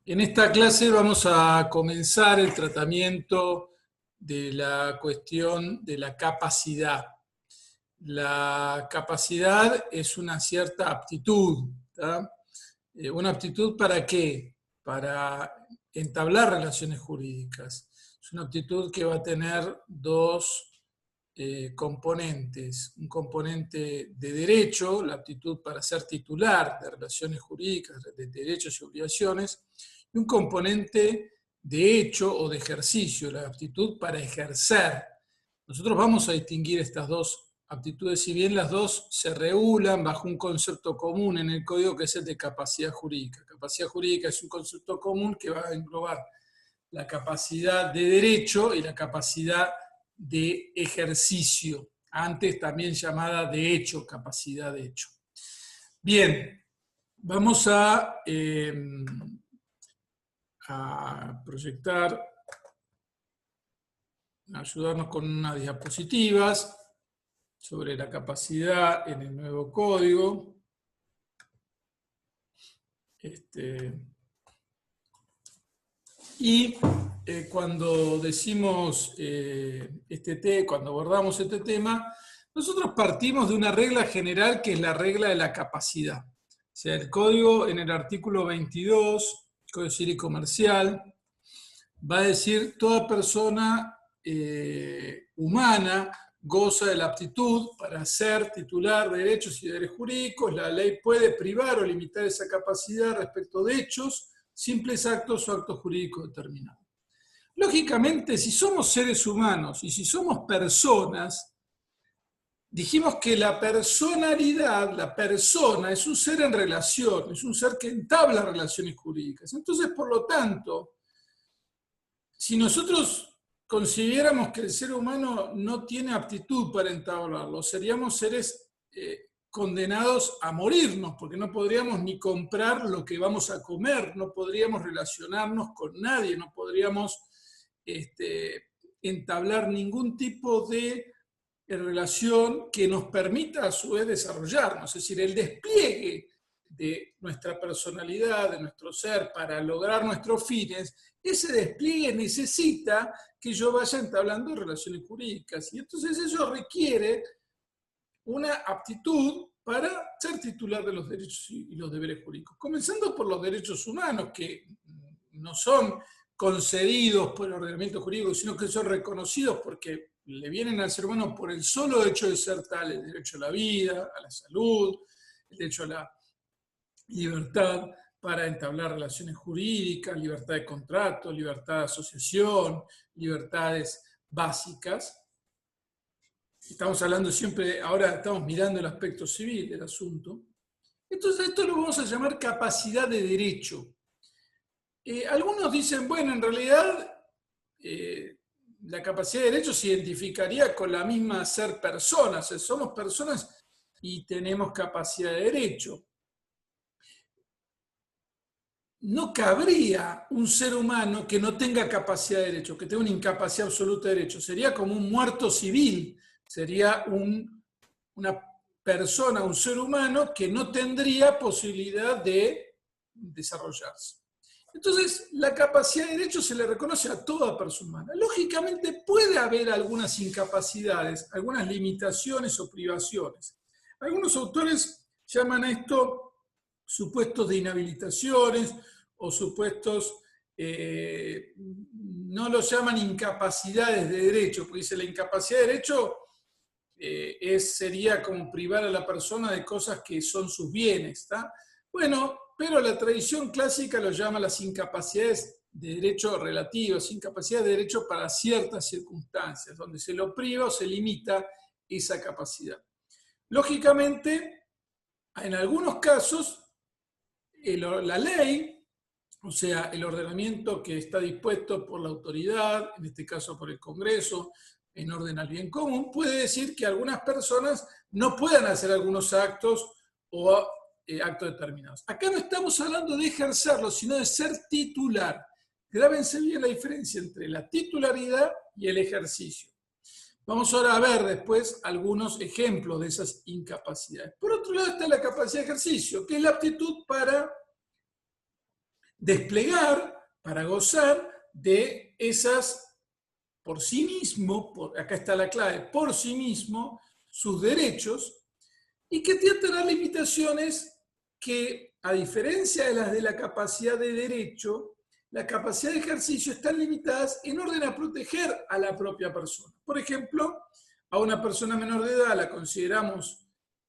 En esta clase vamos a comenzar el tratamiento de la cuestión de la capacidad. La capacidad es una cierta aptitud, ¿tá? ¿Una aptitud para qué? Para entablar relaciones jurídicas. Es una aptitud que va a tener dos componentes. Un componente de derecho, la aptitud para ser titular de relaciones jurídicas, de derechos y obligaciones, y un componente de hecho o de ejercicio, la aptitud para ejercer. Nosotros vamos a distinguir estas dos aptitudes, si bien las dos se regulan bajo un concepto común en el código que es el de capacidad jurídica. Capacidad jurídica es un concepto común que va a englobar la capacidad de derecho y la capacidad de ejercicio, antes también llamada de hecho, capacidad de hecho. Bien, vamos a proyectar, a ayudarnos con unas diapositivas sobre la capacidad en el nuevo código. Y cuando decimos cuando abordamos este tema, nosotros partimos de una regla general que es la regla de la capacidad. O sea, el código en el artículo 22, Código Civil y Comercial, va a decir toda persona humana goza de la aptitud para ser titular de derechos y deberes jurídicos. La ley puede privar o limitar esa capacidad respecto de hechos, simples actos o actos jurídicos determinados. Lógicamente, si somos seres humanos y si somos personas, dijimos que la personalidad, la persona, es un ser en relación, es un ser que entabla relaciones jurídicas. Entonces, por lo tanto, si nosotros consideráramos que el ser humano no tiene aptitud para entablarlo, seríamos seres condenados a morirnos, porque no podríamos ni comprar lo que vamos a comer, no podríamos relacionarnos con nadie, no podríamos entablar ningún tipo de relación que nos permita a su vez desarrollarnos. Es decir, el despliegue de nuestra personalidad, de nuestro ser, para lograr nuestros fines, ese despliegue necesita que yo vaya entablando relaciones jurídicas. Y entonces eso requiere una aptitud para ser titular de los derechos y los deberes jurídicos. Comenzando por los derechos humanos, que no son concedidos por el ordenamiento jurídico, sino que son reconocidos porque le vienen al ser humano por el solo hecho de ser tal: el derecho a la vida, a la salud, el derecho a la libertad para entablar relaciones jurídicas, libertad de contrato, libertad de asociación, libertades básicas. Estamos hablando siempre, ahora estamos mirando el aspecto civil del asunto. Entonces esto lo vamos a llamar capacidad de derecho. Algunos dicen, bueno, en realidad la capacidad de derecho se identificaría con la misma ser personas, o sea, somos personas y tenemos capacidad de derecho. No cabría un ser humano que no tenga capacidad de derecho, que tenga una incapacidad absoluta de derecho. Sería como un muerto civil, sería una persona, un ser humano que no tendría posibilidad de desarrollarse. Entonces, la capacidad de derecho se le reconoce a toda persona humana. Lógicamente puede haber algunas incapacidades, algunas limitaciones o privaciones. Algunos autores llaman a esto supuestos de inhabilitaciones o supuestos, no los llaman incapacidades de derecho, porque dice la incapacidad de derecho sería como privar a la persona de cosas que son sus bienes, ¿está? Bueno, pero la tradición clásica lo llama las incapacidades de derecho relativas, incapacidades de derecho para ciertas circunstancias, donde se lo priva o se limita esa capacidad. Lógicamente, en algunos casos, la ley, o sea, el ordenamiento que está dispuesto por la autoridad, en este caso por el Congreso, en orden al bien común, puede decir que algunas personas no puedan hacer algunos actos o actos determinados. Acá no estamos hablando de ejercerlo, sino de ser titular. Grábense bien la diferencia entre la titularidad y el ejercicio. Vamos ahora a ver después algunos ejemplos de esas incapacidades. Por otro lado está la capacidad de ejercicio, que es la aptitud para desplegar, para gozar de esas, por sí mismo, acá está la clave, por sí mismo, sus derechos, y que tiene que tener limitaciones que, a diferencia de las de la capacidad de derecho, la capacidad de ejercicio están limitadas en orden a proteger a la propia persona. Por ejemplo, a una persona menor de edad la consideramos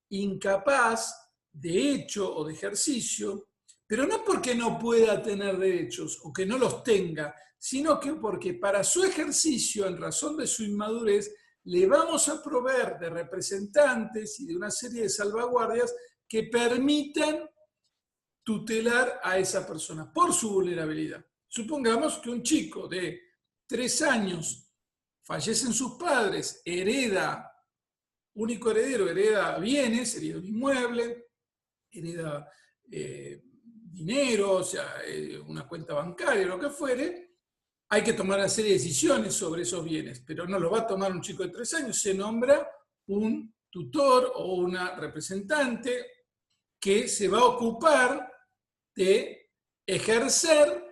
incapaz de hecho o de ejercicio, pero no porque no pueda tener derechos o que no los tenga, sino que porque para su ejercicio, en razón de su inmadurez, le vamos a proveer de representantes y de una serie de salvaguardias que permitan tutelar a esa persona por su vulnerabilidad. Supongamos que un chico de 3 años fallecen sus padres, hereda, único heredero, hereda bienes, hereda un inmueble, hereda dinero, o sea, una cuenta bancaria, lo que fuere. Hay que tomar una serie de decisiones sobre esos bienes, pero no lo va a tomar un chico de 3 años, se nombra un tutor o una representante que se va a ocupar de ejercer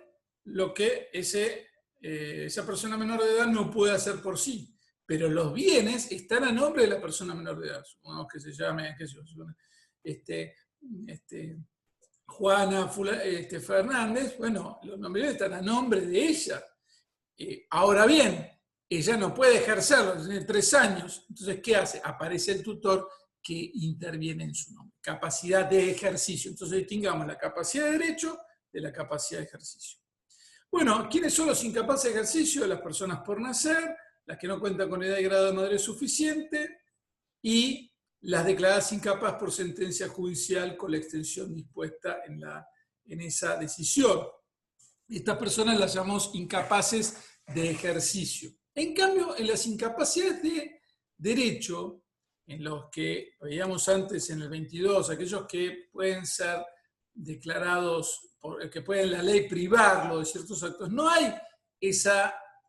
lo que esa persona menor de edad no puede hacer por sí. Pero los bienes están a nombre de la persona menor de edad. Supongamos que se llame, qué sé yo, Juana Fernández. Bueno, los nombres están a nombre de ella. Ahora bien, ella no puede ejercerlo, tiene 3 años. Entonces, ¿qué hace? Aparece el tutor que interviene en su nombre. Capacidad de ejercicio. Entonces, distingamos la capacidad de derecho de la capacidad de ejercicio. Bueno, ¿quiénes son los incapaces de ejercicio? Las personas por nacer, las que no cuentan con edad y grado de madurez suficiente, y las declaradas incapaz por sentencia judicial con la extensión dispuesta en esa decisión. Estas personas las llamamos incapaces de ejercicio. En cambio, en las incapacidades de derecho, en los que veíamos antes en el 22, aquellos que pueden ser declarados, que pueden la ley privarlo de ciertos actos, no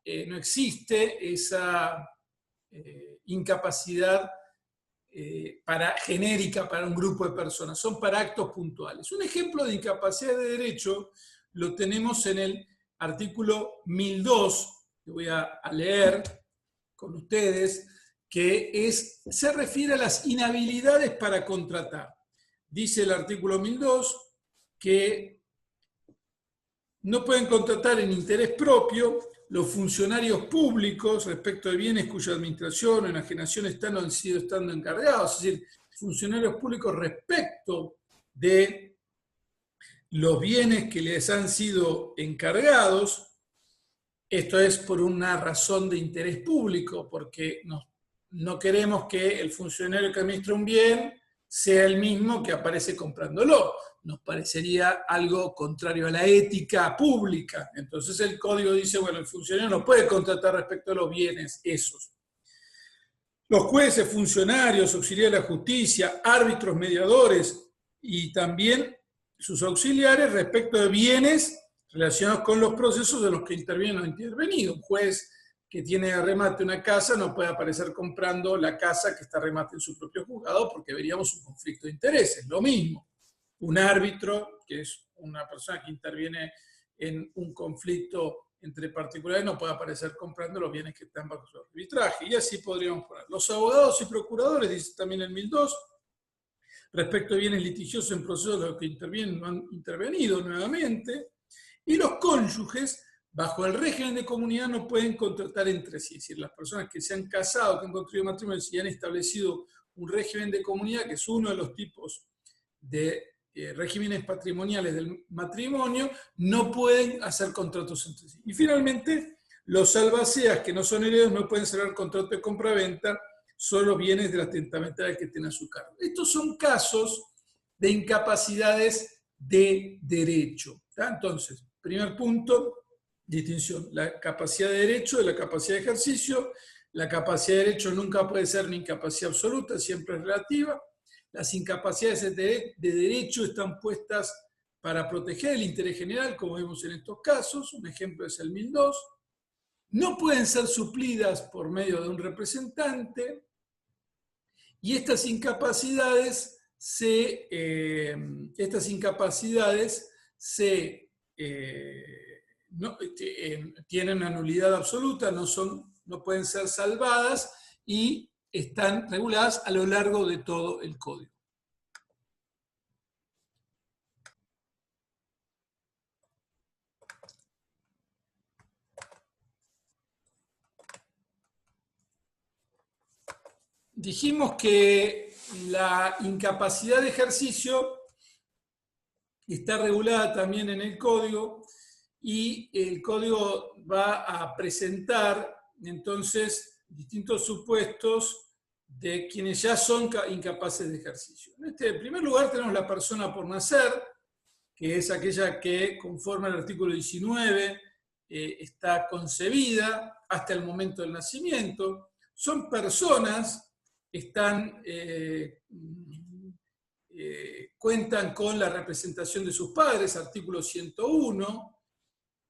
existe esa incapacidad genérica para un grupo de personas, son para actos puntuales. Un ejemplo de incapacidad de derecho lo tenemos en el artículo 1002, que voy a leer con ustedes, que se refiere a las inhabilidades para contratar. Dice el artículo 1002 que no pueden contratar en interés propio los funcionarios públicos respecto de bienes cuya administración o enajenación están o han sido estando encargados, es decir, funcionarios públicos respecto de los bienes que les han sido encargados. Esto es por una razón de interés público, porque no queremos que el funcionario que administra un bien sea el mismo que aparece comprándolo. Nos parecería algo contrario a la ética pública. Entonces el código dice, bueno, el funcionario no puede contratar respecto a los bienes esos. Los jueces, funcionarios, auxiliares de la justicia, árbitros, mediadores y también sus auxiliares respecto de bienes relacionados con los procesos de los que intervienen o intervenido. Un juez que tiene a remate una casa no puede aparecer comprando la casa que está a remate en su propio juzgado porque veríamos un conflicto de intereses. Lo mismo, un árbitro, que es una persona que interviene en un conflicto entre particulares, no puede aparecer comprando los bienes que están bajo su arbitraje. Y así podríamos poner. Los abogados y procuradores, dice también el 1002, respecto de bienes litigiosos en procesos de los que intervienen no han intervenido nuevamente. Y los cónyuges, bajo el régimen de comunidad, no pueden contratar entre sí. Es decir, las personas que se han casado, que han construido matrimonio y han establecido un régimen de comunidad, que es uno de los tipos de regímenes patrimoniales del matrimonio, no pueden hacer contratos entre sí. Y finalmente, los albaceas que no son herederos no pueden cerrar contrato de compra-venta, solo bienes de las testamentarias que tienen a su cargo. Estos son casos de incapacidades de derecho. ¿Tá? Entonces, primer punto, distinción, la capacidad de derecho de la capacidad de ejercicio. La capacidad de derecho nunca puede ser una incapacidad absoluta, siempre es relativa. Las incapacidades de derecho están puestas para proteger el interés general, como vemos en estos casos. Un ejemplo es el 1002. No pueden ser suplidas por medio de un representante. Y estas incapacidades se tienen una nulidad absoluta, no pueden ser salvadas y están reguladas a lo largo de todo el código. Dijimos que la incapacidad de ejercicio está regulada también en el código y el código va a presentar entonces distintos supuestos de quienes ya son incapaces de ejercicio. En primer lugar tenemos la persona por nacer, que es aquella que conforme al artículo 19 está concebida hasta el momento del nacimiento. Son personas cuentan con la representación de sus padres, artículo 101,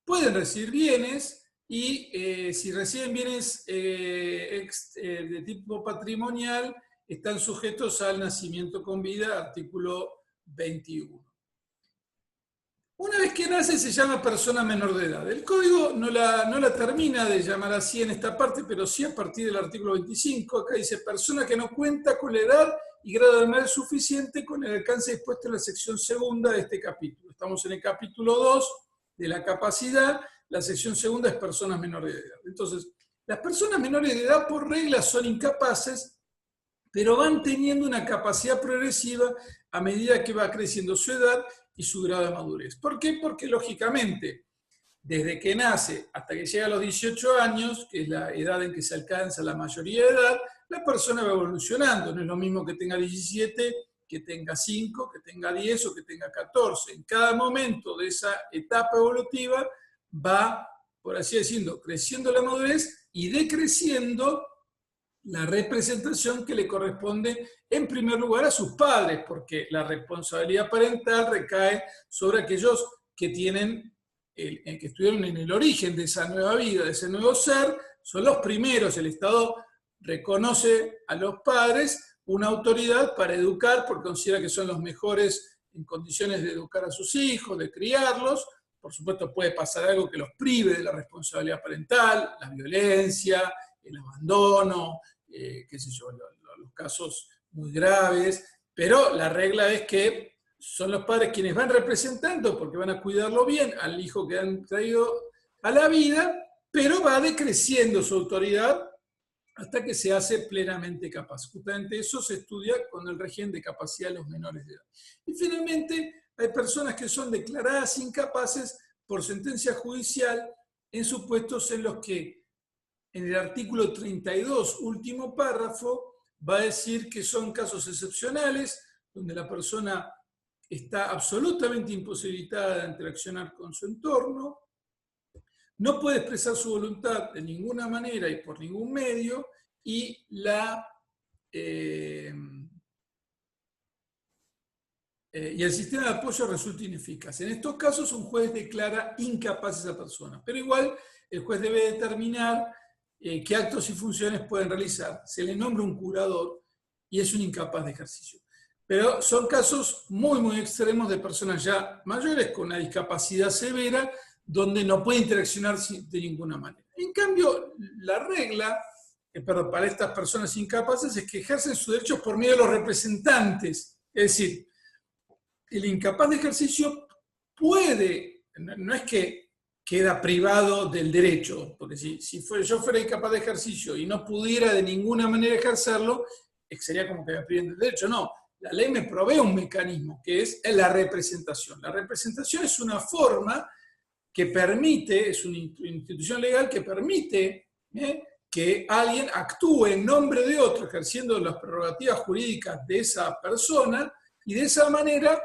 pueden recibir bienes y si reciben bienes de tipo patrimonial, están sujetos al nacimiento con vida, artículo 21. Una vez que nace se llama persona menor de edad. El código no la termina de llamar así en esta parte, pero sí a partir del artículo 25. Acá dice persona que no cuenta con la edad y grado de madurez suficiente con el alcance dispuesto en la sección segunda de este capítulo. Estamos en el capítulo 2 de la capacidad. La sección segunda es personas menores de edad. Entonces, las personas menores de edad por regla son incapaces, pero van teniendo una capacidad progresiva a medida que va creciendo su edad y su grado de madurez. ¿Por qué? Porque lógicamente, desde que nace hasta que llega a los 18 años, que es la edad en que se alcanza la mayoría de edad, la persona va evolucionando. No es lo mismo que tenga 17, que tenga 5, que tenga 10 o que tenga 14. En cada momento de esa etapa evolutiva va, por así decirlo, creciendo la madurez y decreciendo la representación que le corresponde en primer lugar a sus padres, porque la responsabilidad parental recae sobre aquellos que que estuvieron en el origen de esa nueva vida, de ese nuevo ser, son los primeros. El Estado reconoce a los padres una autoridad para educar, porque considera que son los mejores en condiciones de educar a sus hijos, de criarlos. Por supuesto puede pasar algo que los prive de la responsabilidad parental, la violencia, el abandono, qué sé yo, los casos muy graves, pero la regla es que son los padres quienes van representando, porque van a cuidarlo bien al hijo que han traído a la vida, pero va decreciendo su autoridad hasta que se hace plenamente capaz. Justamente eso se estudia con el régimen de capacidad de los menores de edad. Y finalmente hay personas que son declaradas incapaces por sentencia judicial en supuestos en los que en el artículo 32, último párrafo, va a decir que son casos excepcionales, donde la persona está absolutamente imposibilitada de interaccionar con su entorno, no puede expresar su voluntad de ninguna manera y por ningún medio, y el sistema de apoyo resulta ineficaz. En estos casos, un juez declara incapaz a esa persona, pero igual el juez debe determinar qué actos y funciones pueden realizar. Se le nombra un curador y es un incapaz de ejercicio. Pero son casos muy, muy extremos de personas ya mayores con una discapacidad severa donde no puede interaccionar de ninguna manera. En cambio, la regla para estas personas incapaces es que ejercen sus derechos por medio de los representantes. Es decir, el incapaz de ejercicio puede, no es que queda privado del derecho, porque si yo fuera incapaz de ejercicio y no pudiera de ninguna manera ejercerlo, sería como que me priven del derecho. No, la ley me provee un mecanismo que es la representación. La representación es una forma que permite, es una institución legal que permite que alguien actúe en nombre de otro, ejerciendo las prerrogativas jurídicas de esa persona, y de esa manera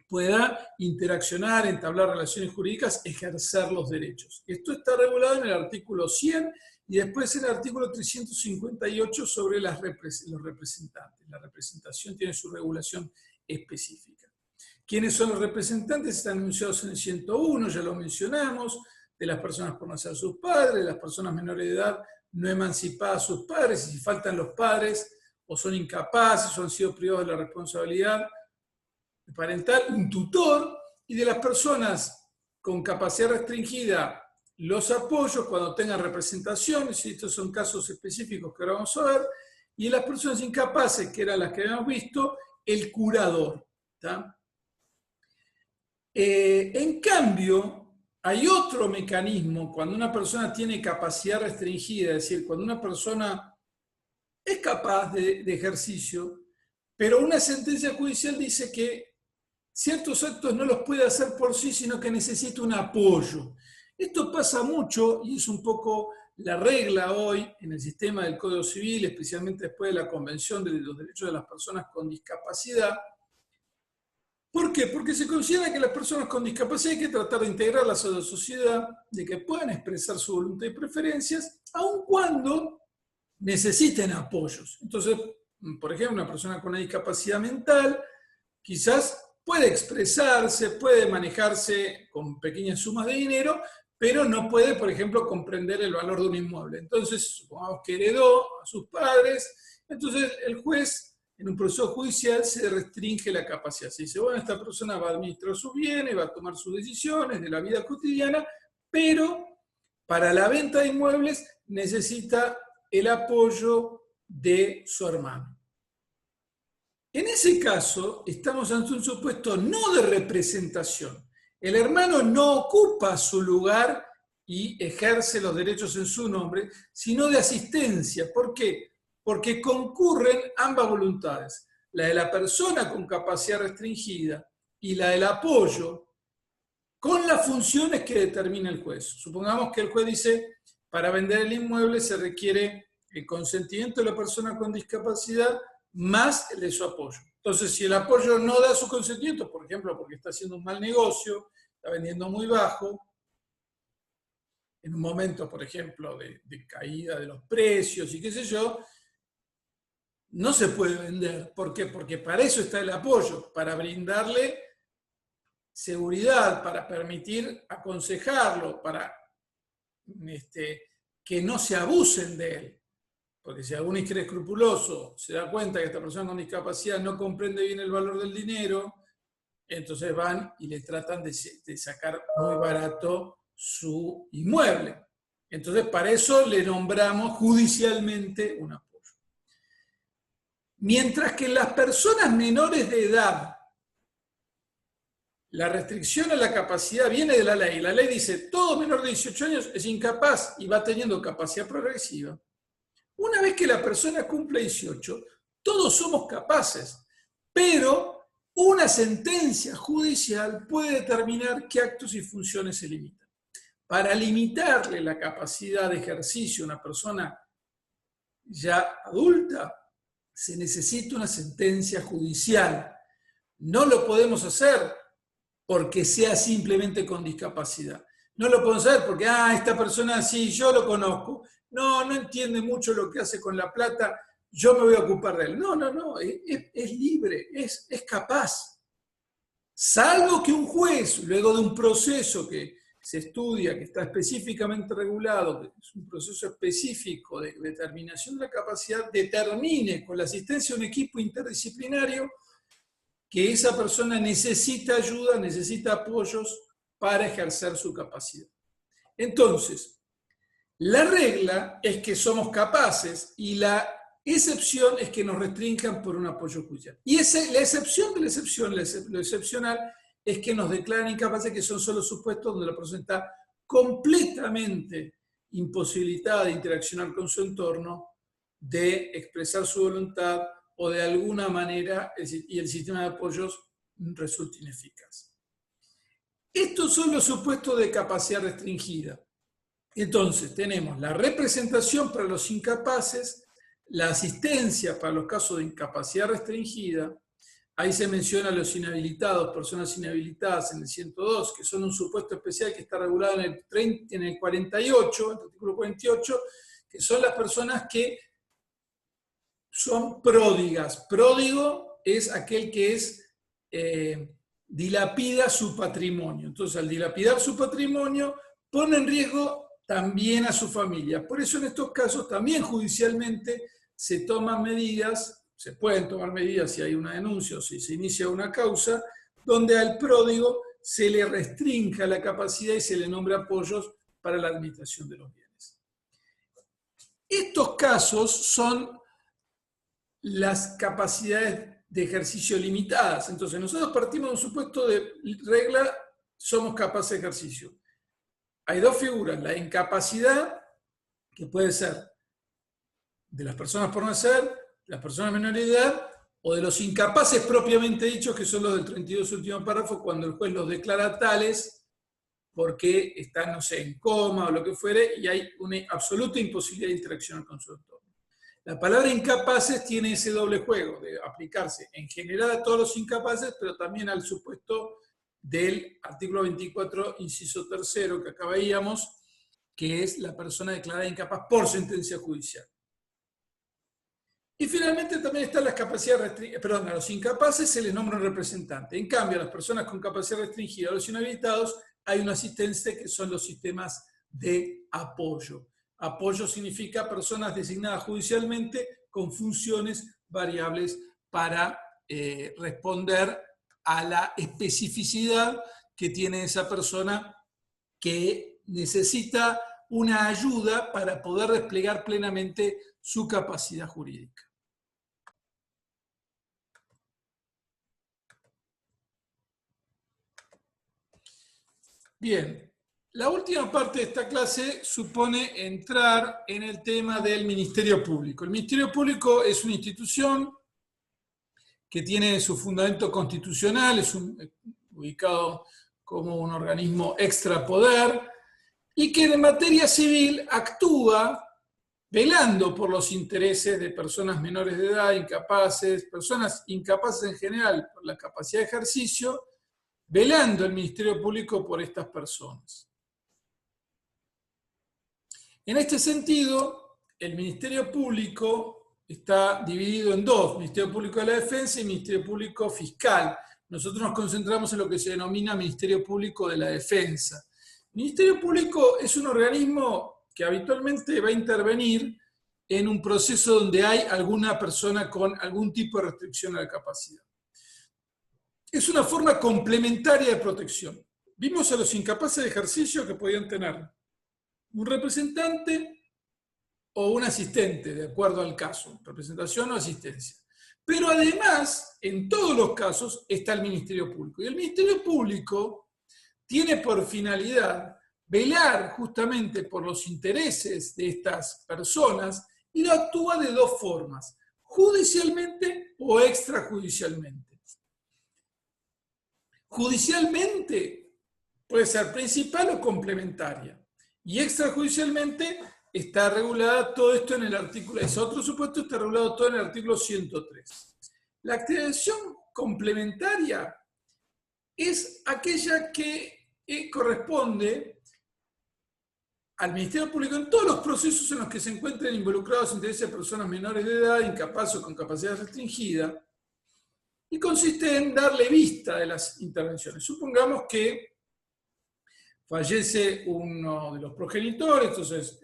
pueda interaccionar, entablar relaciones jurídicas, ejercer los derechos. Esto está regulado en el artículo 100 y después en el artículo 358 sobre los representantes. La representación tiene su regulación específica. ¿Quiénes son los representantes? Están anunciados en el 101, ya lo mencionamos, de las personas por nacer sus padres, de las personas menores de edad no emancipadas a sus padres, y si faltan los padres o son incapaces o han sido privados de la responsabilidad parental, un tutor, y de las personas con capacidad restringida los apoyos cuando tengan representaciones, y estos son casos específicos que ahora vamos a ver, y en las personas incapaces, que eran las que habíamos visto, el curador. ¿Tá? En cambio, hay otro mecanismo cuando una persona tiene capacidad restringida, es decir, cuando una persona es capaz de ejercicio, pero una sentencia judicial dice que ciertos actos no los puede hacer por sí, sino que necesita un apoyo. Esto pasa mucho y es un poco la regla hoy en el sistema del Código Civil, especialmente después de la Convención de los Derechos de las Personas con Discapacidad. ¿Por qué? Porque se considera que las personas con discapacidad hay que tratar de integrarlas a la sociedad, de que puedan expresar su voluntad y preferencias, aun cuando necesiten apoyos. Entonces, por ejemplo, una persona con una discapacidad mental quizás puede expresarse, puede manejarse con pequeñas sumas de dinero, pero no puede, por ejemplo, comprender el valor de un inmueble. Entonces, supongamos que heredó a sus padres, entonces el juez en un proceso judicial se restringe la capacidad. Se dice, bueno, esta persona va a administrar sus bienes, va a tomar sus decisiones de la vida cotidiana, pero para la venta de inmuebles necesita el apoyo de su hermano. En ese caso, estamos ante un supuesto no de representación. El hermano no ocupa su lugar y ejerce los derechos en su nombre, sino de asistencia. ¿Por qué? Porque concurren ambas voluntades, la de la persona con capacidad restringida y la del apoyo, con las funciones que determina el juez. Supongamos que el juez dice, para vender el inmueble se requiere el consentimiento de la persona con discapacidad más el de su apoyo. Entonces, si el apoyo no da su consentimiento, por ejemplo, porque está haciendo un mal negocio, está vendiendo muy bajo, en un momento, por ejemplo, de caída de los precios y qué sé yo, no se puede vender. ¿Por qué? Porque para eso está el apoyo, para brindarle seguridad, para permitir aconsejarlo, para que no se abusen de él. Porque si algún inescrupuloso se da cuenta que esta persona con discapacidad no comprende bien el valor del dinero, entonces van y le tratan de sacar muy barato su inmueble. Entonces, para eso le nombramos judicialmente un apoyo. Mientras que en las personas menores de edad, la restricción a la capacidad viene de la ley. La ley dice, todo menor de 18 años es incapaz y va teniendo capacidad progresiva. Una vez que la persona cumple 18, todos somos capaces, pero una sentencia judicial puede determinar qué actos y funciones se limitan. Para limitarle la capacidad de ejercicio a una persona ya adulta, se necesita una sentencia judicial. No lo podemos hacer porque sea simplemente con discapacidad. No lo podemos hacer porque, esta persona sí, yo lo conozco. No entiende mucho lo que hace con la plata, yo me voy a ocupar de él. No, es libre, es capaz. Salvo que un juez, luego de un proceso que se estudia, que está específicamente regulado, que es un proceso específico de determinación de la capacidad, determine con la asistencia de un equipo interdisciplinario que esa persona necesita ayuda, necesita apoyos para ejercer su capacidad. Entonces, la regla es que somos capaces y la excepción es que nos restrinjan por un apoyo judicial. Y la excepción de la excepción, lo excepcional, es que nos declaran incapaces, que son solo supuestos donde la persona está completamente imposibilitada de interaccionar con su entorno, de expresar su voluntad o de alguna manera, y el sistema de apoyos resulta ineficaz. Estos son los supuestos de capacidad restringida. Entonces, tenemos la representación para los incapaces, la asistencia para los casos de incapacidad restringida. Ahí se menciona los inhabilitados, personas inhabilitadas en el 102, que son un supuesto especial que está regulado en el 48, en el artículo 48, que son las personas que son pródigas. Pródigo es aquel que dilapida su patrimonio. Entonces, al dilapidar su patrimonio, pone en riesgo también a su familia. Por eso en estos casos también judicialmente se toman medidas, se pueden tomar medidas si hay una denuncia o si se inicia una causa, donde al pródigo se le restrinja la capacidad y se le nombre apoyos para la administración de los bienes. Estos casos son las capacidades de ejercicio limitadas. Entonces, nosotros partimos de un supuesto de regla, somos capaces de ejercicio. Hay dos figuras, la incapacidad, que puede ser de las personas por nacer, las personas menores de edad, o de los incapaces propiamente dichos, que son los del 32 último párrafo, cuando el juez los declara tales porque están, no sé, en coma o lo que fuere, y hay una absoluta imposibilidad de interaccionar con su entorno. La palabra incapaces tiene ese doble juego, de aplicarse en general a todos los incapaces, pero también al supuesto del artículo 24, inciso tercero, que acá veíamos, que es la persona declarada incapaz por sentencia judicial. Y finalmente también están las capacidades restringidas, perdón, a los incapaces se les nombra un representante. En cambio, a las personas con capacidad restringida, a los inhabilitados, hay un asistente que son los sistemas de apoyo. Apoyo significa personas designadas judicialmente con funciones variables para responder a la especificidad que tiene esa persona que necesita una ayuda para poder desplegar plenamente su capacidad jurídica. Bien, la última parte de esta clase supone entrar en el tema del Ministerio Público. El Ministerio Público es una institución que tiene su fundamento constitucional, es ubicado como un organismo extrapoder y que en materia civil actúa velando por los intereses de personas menores de edad, incapaces, personas incapaces en general por la capacidad de ejercicio, velando el Ministerio Público por estas personas. En este sentido, el Ministerio Público está dividido en dos, Ministerio Público de la Defensa y Ministerio Público Fiscal. Nosotros nos concentramos en lo que se denomina Ministerio Público de la Defensa. El Ministerio Público es un organismo que habitualmente va a intervenir en un proceso donde hay alguna persona con algún tipo de restricción a la capacidad. Es una forma complementaria de protección. Vimos a los incapaces de ejercicio que podían tener un representante o un asistente, de acuerdo al caso, representación o asistencia. Pero además, en todos los casos, está el Ministerio Público. Y el Ministerio Público tiene por finalidad velar justamente por los intereses de estas personas y lo actúa de dos formas, judicialmente o extrajudicialmente. Judicialmente puede ser principal o complementaria. Y extrajudicialmente está regulada todo esto en el artículo, ese otro supuesto está regulado todo en el artículo 103. La activación complementaria es aquella que corresponde al Ministerio Público en todos los procesos en los que se encuentren involucrados intereses de personas menores de edad, incapaces o con capacidad restringida, y consiste en darle vista de las intervenciones. Supongamos que fallece uno de los progenitores, entonces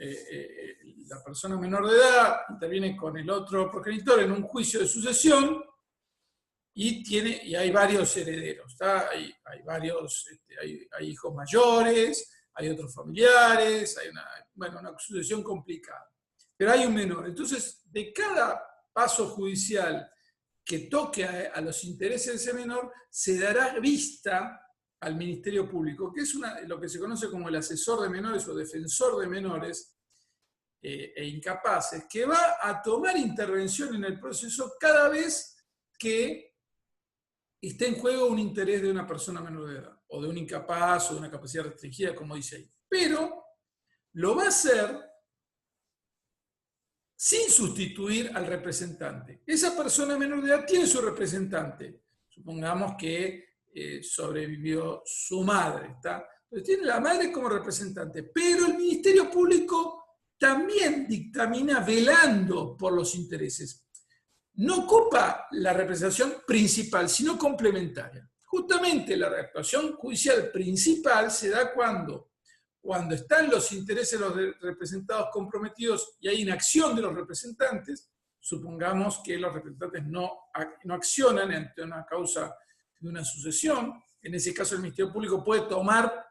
la persona menor de edad interviene con el otro progenitor en un juicio de sucesión y hay varios herederos, hay hijos mayores, hay otros familiares, hay una sucesión complicada. Pero hay un menor. Entonces, de cada paso judicial que toque a los intereses de ese menor, se dará vista al Ministerio Público, que es lo que se conoce como el asesor de menores o defensor de menores e incapaces, que va a tomar intervención en el proceso cada vez que esté en juego un interés de una persona menor de edad, o de un incapaz, o de una capacidad restringida, como dice ahí. Pero lo va a hacer sin sustituir al representante. Esa persona menor de edad tiene su representante. Supongamos que sobrevivió su madre, ¿está? Entonces tiene la madre como representante, pero el Ministerio Público también dictamina velando por los intereses. No ocupa la representación principal, sino complementaria. Justamente la actuación judicial principal se da cuando están los intereses de los representados comprometidos y hay inacción de los representantes. Supongamos que los representantes no accionan ante una causa de una sucesión, en ese caso el Ministerio Público puede tomar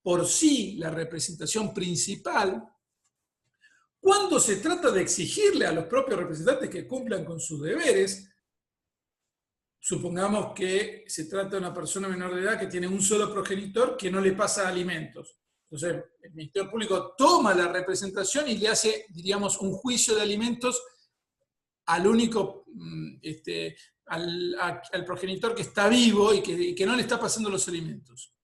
por sí la representación principal. Cuando se trata de exigirle a los propios representantes que cumplan con sus deberes, supongamos que se trata de una persona menor de edad que tiene un solo progenitor que no le pasa alimentos. Entonces, el Ministerio Público toma la representación y le hace, diríamos, un juicio de alimentos al único, al progenitor que está vivo y que no le está pasando los alimentos.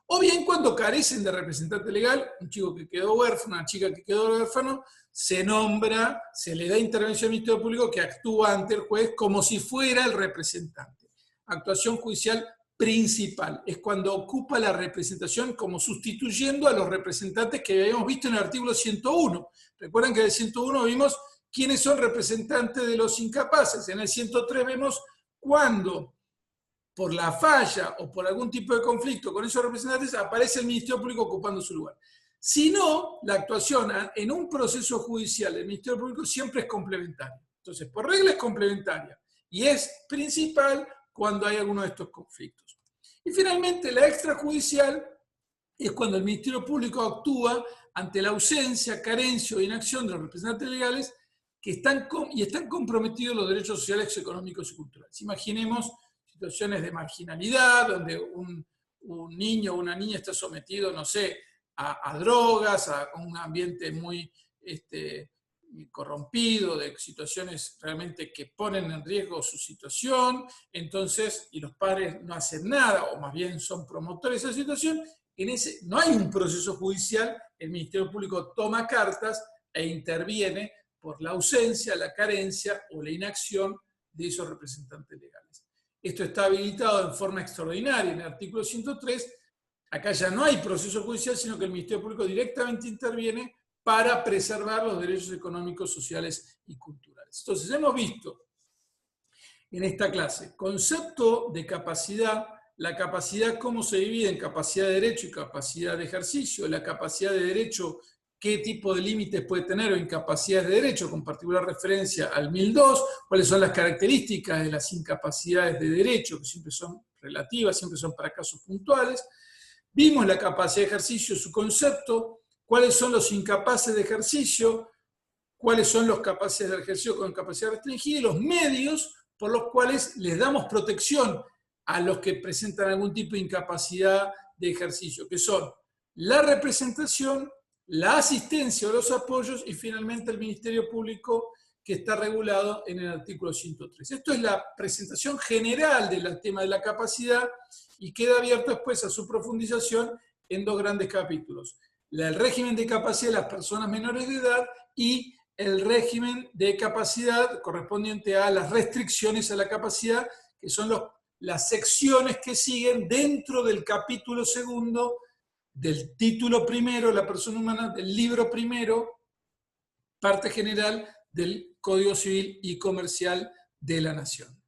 O bien cuando carecen de representante legal, un chico que quedó huérfano, una chica que quedó huérfano, se nombra, se le da intervención al Ministerio Público que actúa ante el juez como si fuera el representante. Actuación judicial principal, es cuando ocupa la representación como sustituyendo a los representantes que habíamos visto en el artículo 101. Recuerden que en el 101 vimos quiénes son representantes de los incapaces. En el 103 vemos cuando, por la falla o por algún tipo de conflicto con esos representantes, aparece el Ministerio Público ocupando su lugar. Si no, la actuación en un proceso judicial del Ministerio Público siempre es complementaria. Entonces, por regla es complementaria y es principal cuando hay alguno de estos conflictos. Y finalmente, la extrajudicial es cuando el Ministerio Público actúa ante la ausencia, carencia o inacción de los representantes legales que están comprometidos los derechos sociales, económicos y culturales. Imaginemos situaciones de marginalidad, donde un niño o una niña está sometido, no sé, a drogas, a un ambiente muy corrompido, de situaciones realmente que ponen en riesgo su situación, entonces, y los padres no hacen nada, o más bien son promotores de esa situación, no hay un proceso judicial, el Ministerio Público toma cartas e interviene por la ausencia, la carencia o la inacción de esos representantes legales. Esto está habilitado en forma extraordinaria en el artículo 103. Acá ya no hay proceso judicial, sino que el Ministerio Público directamente interviene para preservar los derechos económicos, sociales y culturales. Entonces, hemos visto en esta clase concepto de capacidad, la capacidad cómo se divide en capacidad de derecho y capacidad de ejercicio, la capacidad de derecho, qué tipo de límites puede tener o incapacidades de derecho, con particular referencia al 1002, cuáles son las características de las incapacidades de derecho, que siempre son relativas, siempre son para casos puntuales. Vimos la capacidad de ejercicio, su concepto, cuáles son los incapaces de ejercicio, cuáles son los capaces de ejercicio con capacidad restringida y los medios por los cuales les damos protección a los que presentan algún tipo de incapacidad de ejercicio, que son la representación, la asistencia o los apoyos y finalmente el Ministerio Público que está regulado en el artículo 103. Esto es la presentación general del tema de la capacidad y queda abierto después a su profundización en dos grandes capítulos. El régimen de capacidad de las personas menores de edad y el régimen de capacidad correspondiente a las restricciones a la capacidad, que son las secciones que siguen dentro del capítulo segundo, del título primero, la persona humana, del libro primero, parte general del Código Civil y Comercial de la Nación.